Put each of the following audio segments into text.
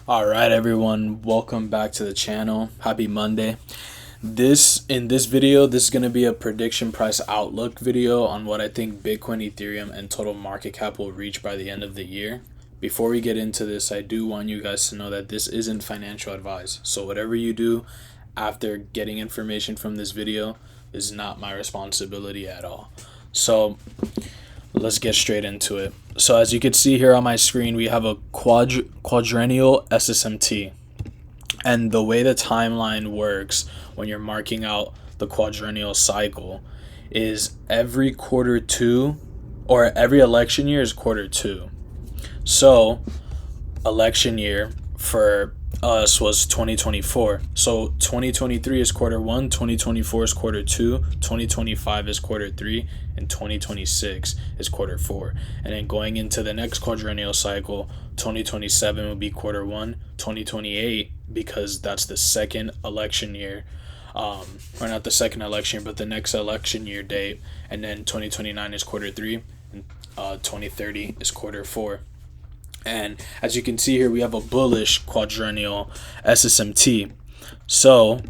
All right, everyone, welcome back to the channel. Happy Monday. In this video, this is going to be a prediction price outlook video on what I think Bitcoin, Ethereum, and total market cap will reach by the end of the year. Before we get into this, I do want you guys to know that this isn't financial advice. So whatever you do after getting information from this video is not my responsibility at all. So let's get straight into it. So as you can see here on my screen, we have a quadrennial SSMT. And the way the timeline works when you're marking out the quadrennial cycle is every quarter two, or every election year is quarter two. So election year for us was 2024. So 2023 is quarter one, 2024 is quarter two, 2025 is quarter three, and 2026 is quarter four. And then going into the next quadrennial cycle, 2027 will be quarter one, 2028, because that's the second election year, or not the second election year, but the next election year date. And then 2029 is quarter three, and 2030 is quarter four. And as you can see here, we have a bullish quadrennial SSMT. So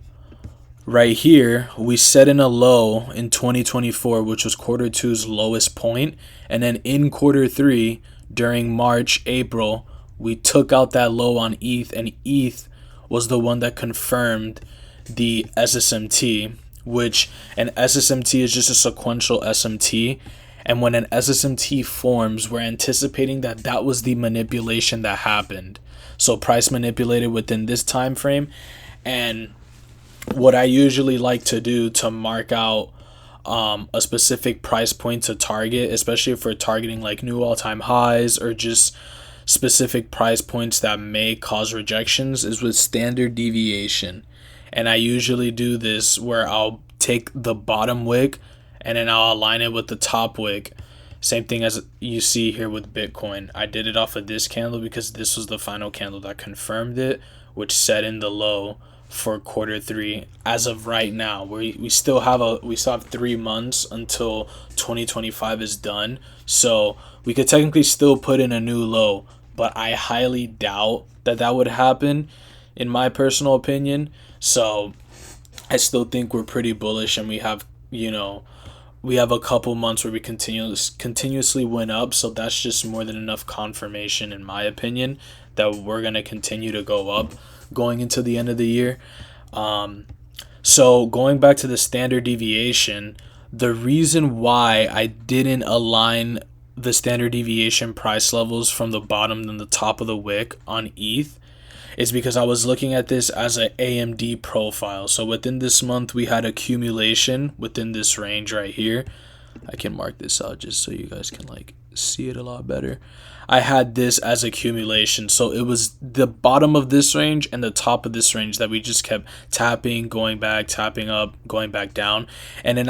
right here, we set in a low in 2024, which was quarter two's lowest point. And then in quarter three, during March, April, we took out that low on ETH, and ETH was the one that confirmed the SSMT, which an SSMT is just a sequential SMT. And when an SSMT forms, we're anticipating that that was the manipulation that happened. So price manipulated within this time frame. And what I usually like to do to mark out a specific price point to target, especially if we're targeting like new all-time highs or just specific price points that may cause rejections, is with standard deviation. And I usually do this where I'll take the bottom wick and then I'll align it with the top wick. Same thing as you see here with Bitcoin. I did it off of this candle because this was the final candle that confirmed it, which set in the low for quarter three. As of right now, we still have 3 months until 2025 is done. So we could technically still put in a new low, but I highly doubt that would happen, in my personal opinion. So I still think we're pretty bullish, and we have a couple months where we continuously went up. So that's just more than enough confirmation, in my opinion, that we're going to continue to go up going into the end of the year. So going back to the standard deviation, the reason why I didn't align the standard deviation price levels from the bottom than the top of the wick on ETH is because I was looking at this as an AMD profile. So within this month, we had accumulation within this range right here. I can mark this out just so you guys can see it a lot better. I had this as accumulation. So it was the bottom of this range and the top of this range that we just kept tapping, going back, tapping up, going back down. And then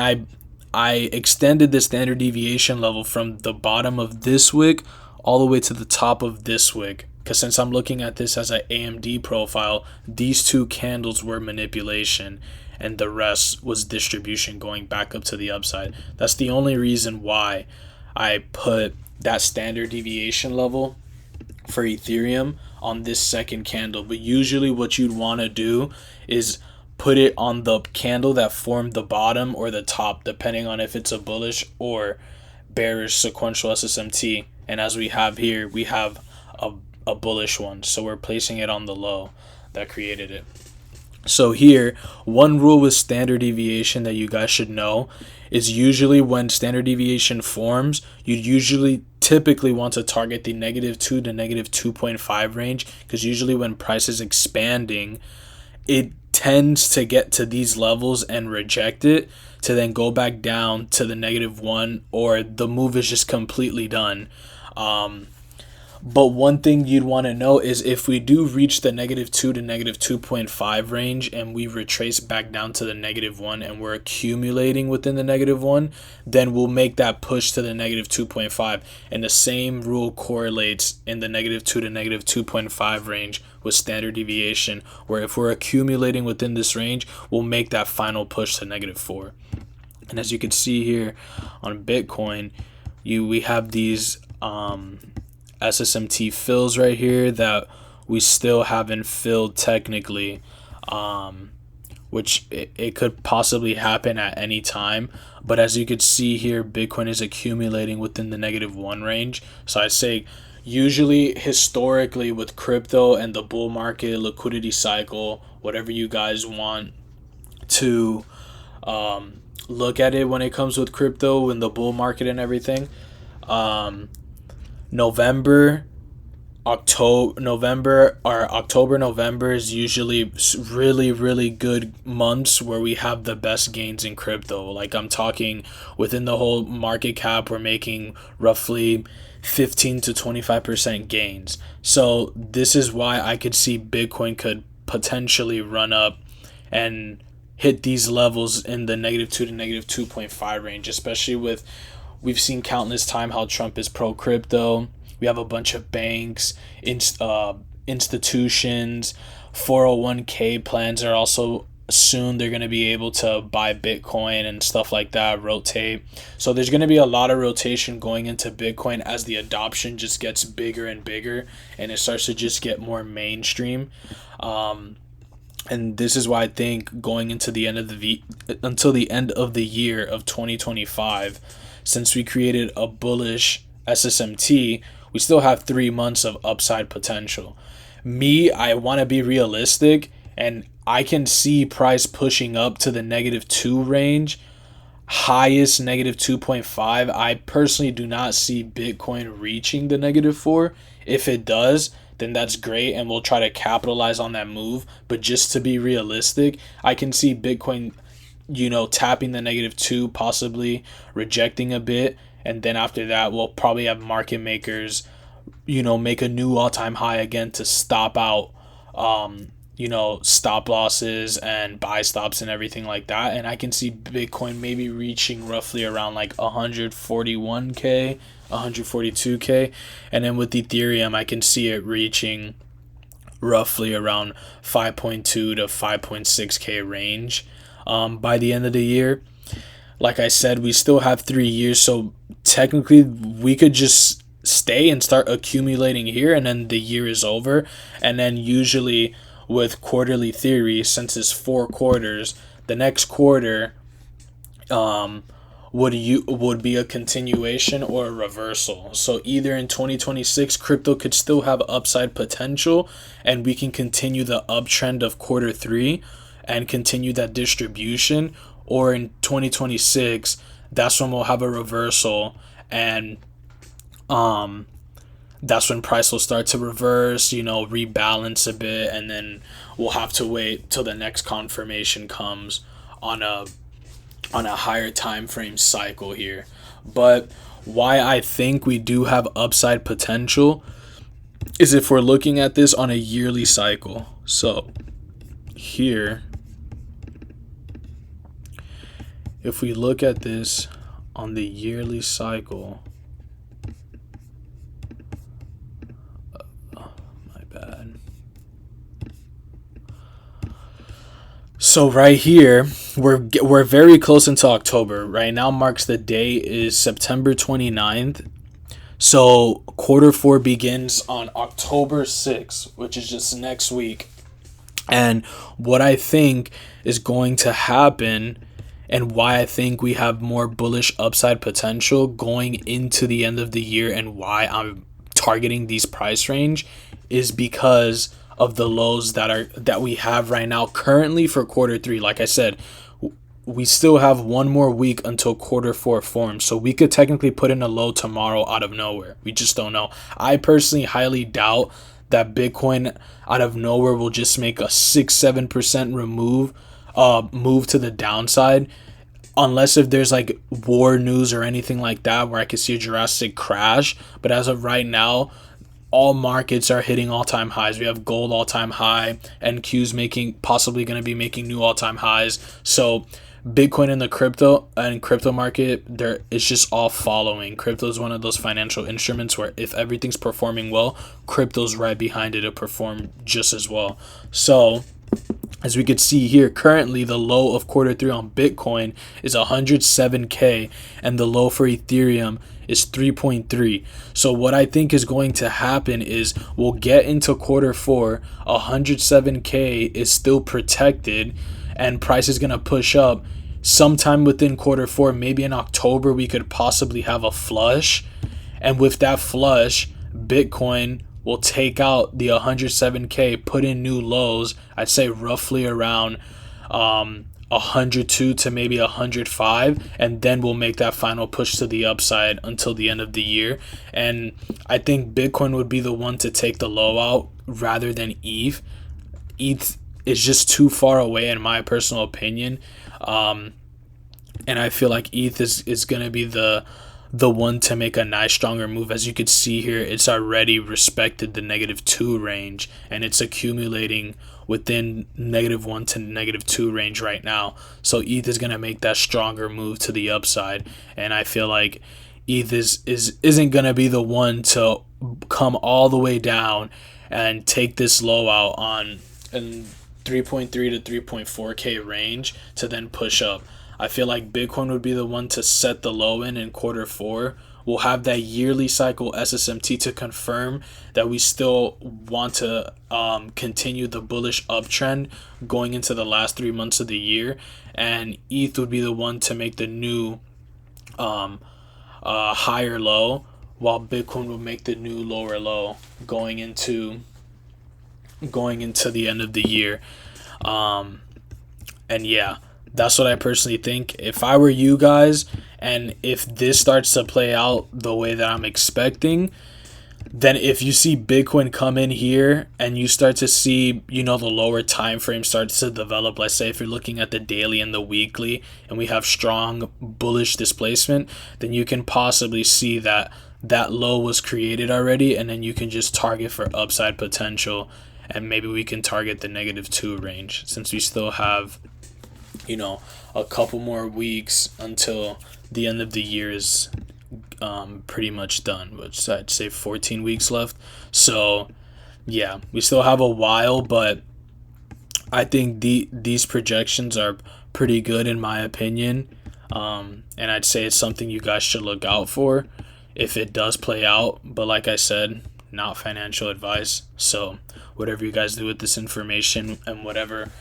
I extended the standard deviation level from the bottom of this wick all the way to the top of this wick. Because since I'm looking at this as an AMD profile, these two candles were manipulation and the rest was distribution going back up to the upside. That's the only reason why I put that standard deviation level for Ethereum on this second candle. But usually what you'd want to do is put it on the candle that formed the bottom or the top, depending on if it's a bullish or bearish sequential SSMT. And as we have here, we have a bullish one, so we're placing it on the low that created it. So here, one rule with standard deviation that you guys should know is usually when standard deviation forms, you typically want to target the -2 to -2.5 range, because usually when price is expanding, it tends to get to these levels and reject it to then go back down to the -1, or the move is just completely done. But one thing you'd want to know is if we do reach the -2 to -2.5 range and we retrace back down to the -1 and we're accumulating within the -1, then we'll make that push to the -2.5. And the same rule correlates in the -2 to -2.5 range with standard deviation, where if we're accumulating within this range, we'll make that final push to -4. And as you can see here on Bitcoin, we have these SSMT fills right here that we still haven't filled technically, which it could possibly happen at any time. But as you could see here, Bitcoin is accumulating within the -1 range. So I say usually historically with crypto and the bull market, liquidity cycle, whatever you guys want to look at it when it comes with crypto and the bull market and everything, October, November is usually really, really good months where we have the best gains in crypto. Like I'm talking within the whole market cap, we're making roughly 15 to 25% gains. So this is why I could see Bitcoin could potentially run up and hit these levels in the -2 to -2.5 range, especially with we've seen countless time how Trump is pro crypto. We have a bunch of banks, institutions, 401k plans are also soon they're going to be able to buy Bitcoin and stuff like that, rotate. So there's going to be a lot of rotation going into Bitcoin as the adoption just gets bigger and bigger and it starts to just get more mainstream. And this is why I think going into the end of until the end of the year of 2025, since we created a bullish SSMT, we still have 3 months of upside potential. I want to be realistic, and I can see price pushing up to the -2 range, highest -2.5. I personally do not see Bitcoin reaching the -4. If it does, then that's great, and we'll try to capitalize on that move. But just to be realistic, I can see Bitcoin, tapping the -2, possibly rejecting a bit, and then after that, we'll probably have market makers, make a new all-time high again to stop out, stop losses and buy stops and everything like that. And I can see Bitcoin maybe reaching roughly around like 141K, 142K. And then with Ethereum, I can see it reaching roughly around 5.2 to 5.6K range by the end of the year. Like I said, we still have 3 years, so technically we could just stay and start accumulating here, and then the year is over. And then usually with quarterly theory, since it's 4 quarters, the next quarter would be a continuation or a reversal. So either in 2026, crypto could still have upside potential, and we can continue the uptrend of quarter 3 and continue that distribution, or in 2026, that's when we'll have a reversal, and that's when price will start to reverse, rebalance a bit, and then we'll have to wait till the next confirmation comes on a higher time frame cycle here. But why I think we do have upside potential is if we're looking at this on a yearly cycle. So here, if we look at this on the yearly cycle, so right here, we're very close into October. Right now marks the day is September 29th. So quarter 4 begins on October 6th, which is just next week. And what I think is going to happen, and why I think we have more bullish upside potential going into the end of the year, and why I'm targeting these price range, is because of the lows that we have right now currently for quarter 3. Like I said, we still have 1 more week until quarter 4 forms, so we could technically put in a low tomorrow out of nowhere. We just don't know. I personally highly doubt that Bitcoin out of nowhere will just make a 6-7% move to the downside, unless if there's like war news or anything like that where I could see a drastic crash. But as of right now, all markets are hitting all-time highs. We have gold all-time high, NQ's possibly going to be making new all-time highs. So Bitcoin and the crypto market, it's just all following. Crypto is one of those financial instruments where if everything's performing well, crypto's right behind it to perform just as well. So As we could see here, currently the low of quarter three on Bitcoin is 107K, and the low for Ethereum is 3.3. So what I think is going to happen is we'll get into quarter four, 107K is still protected, and price is going to push up. Sometime within quarter four, maybe in October, we could possibly have a flush. And with that flush, Bitcoin will take out the 107K, put in new lows. I'd say roughly around 102 to maybe 105, and then we'll make that final push to the upside until the end of the year. And I think Bitcoin would be the one to take the low out rather than ETH. ETH is just too far away in my personal opinion. And I feel like ETH is going to be the one to make a nice stronger move. As you could see here, it's already respected the -2 range, and it's accumulating within -1 to -2 range right now. So ETH is going to make that stronger move to the upside, and I feel like ETH isn't going to be the one to come all the way down and take this low out on in 3.3 to 3.4K range to then push up. I feel like Bitcoin would be the one to set the low in quarter four. We'll have that yearly cycle SSMT to confirm that we still want to continue the bullish uptrend going into the last 3 months of the year. And ETH would be the one to make the new higher low, while Bitcoin will make the new lower low going into the end of the year. And yeah, that's what I personally think. If I were you guys, and if this starts to play out the way that I'm expecting, then if you see Bitcoin come in here and you start to see, the lower time frame starts to develop, let's say if you're looking at the daily and the weekly and we have strong bullish displacement, then you can possibly see that low was created already, and then you can just target for upside potential, and maybe we can target the -2 range, since we still have a couple more weeks until the end of the year is pretty much done, which I'd say 14 weeks left. So yeah, we still have a while, but I think these projections are pretty good in my opinion, and I'd say it's something you guys should look out for if it does play out. But like I said, not financial advice, so whatever you guys do with this information and whatever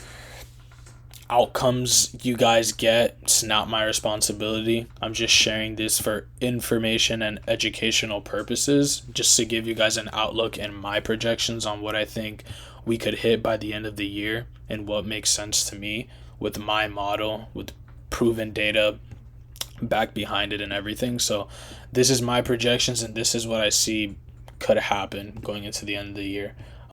outcomes you guys get, it's not my responsibility. I'm just sharing this for information and educational purposes, just to give you guys an outlook and my projections on what I think we could hit by the end of the year and what makes sense to me with my model, with proven data back behind it and everything. So this is my projections, and this is what I see could happen going into the end of the year.